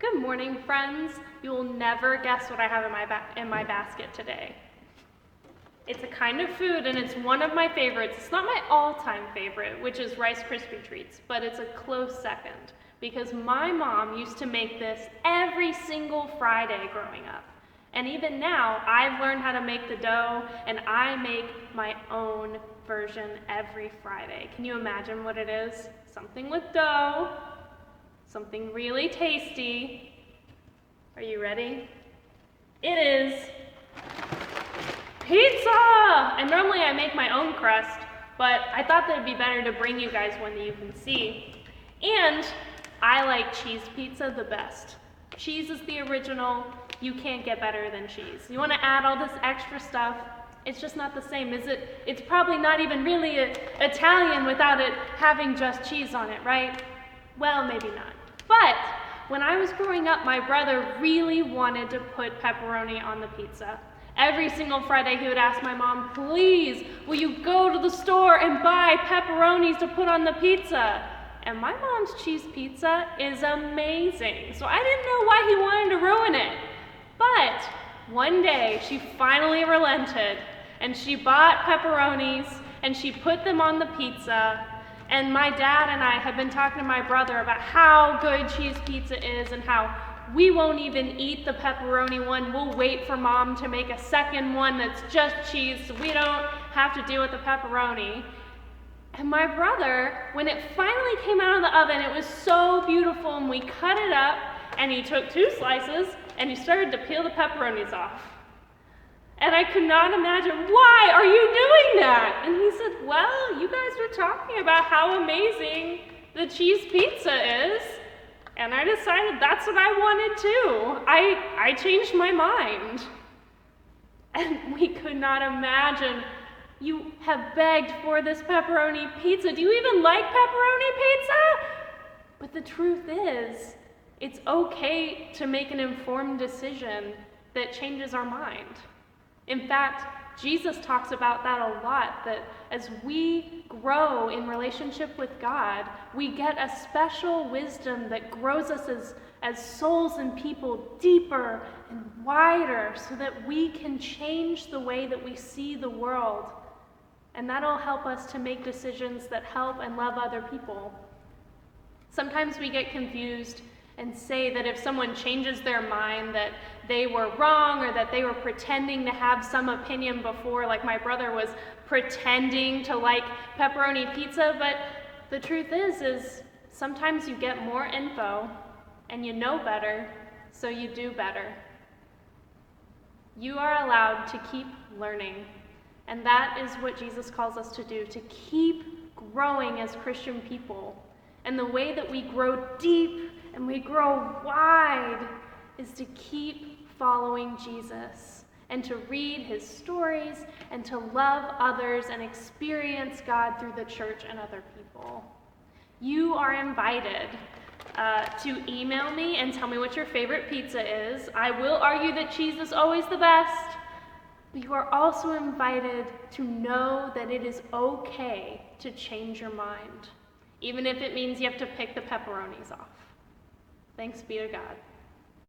Good morning, friends. You will never guess what I have in my basket today. It's a kind of food and it's one of my favorites. It's not my all-time favorite, which is Rice Krispie treats, but it's a close second because my mom used to make this every single Friday growing up. And even now, I've learned how to make the dough and I make my own version every Friday. Can you imagine what it is? Something with dough, something really tasty. Are you ready? It is pizza! And normally I make my own crust, but I thought that it'd be better to bring you guys one that you can see. And I like cheese pizza the best. Cheese is the original. You can't get better than cheese. You want to add all this extra stuff, it's just not the same, is it? It's probably not even really Italian without it having just cheese on it, right? Well, maybe not. But when I was growing up, my brother really wanted to put pepperoni on the pizza. Every single Friday he would ask my mom, please, will you go to the store and buy pepperonis to put on the pizza? And my mom's cheese pizza is amazing. So I didn't know why he wanted to ruin it. But one day she finally relented and she bought pepperonis and she put them on the pizza. And my dad and I have been talking to my brother about how good cheese pizza is and how we won't even eat the pepperoni one. We'll wait for Mom to make a second one that's just cheese so we don't have to deal with the pepperoni. And my brother, when it finally came out of the oven, it was so beautiful and we cut it up and he took 2 slices and he started to peel the pepperonis off. And I could not imagine, why are you doing that? And he said, well, you guys were talking about how amazing the cheese pizza is. And I decided that's what I wanted too. I changed my mind. And we could not imagine, you have begged for this pepperoni pizza. Do you even like pepperoni pizza? But the truth is, it's okay to make an informed decision that changes our mind. In fact, Jesus talks about that a lot, that as we grow in relationship with God, we get a special wisdom that grows us as souls and people deeper and wider so that we can change the way that we see the world. And that'll help us to make decisions that help and love other people. Sometimes we get confused and say that if someone changes their mind that they were wrong or that they were pretending to have some opinion before, like my brother was pretending to like pepperoni pizza, but the truth is sometimes you get more info and you know better, so you do better. You are allowed to keep learning, and that is what Jesus calls us to do, to keep growing as Christian people. And the way that we grow deep and we grow wide is to keep following Jesus and to read his stories and to love others and experience God through the church and other people. You are invited to email me and tell me what your favorite pizza is. I will argue that cheese is always the best, but you are also invited to know that it is okay to change your mind, even if it means you have to pick the pepperonis off. Thanks be to God.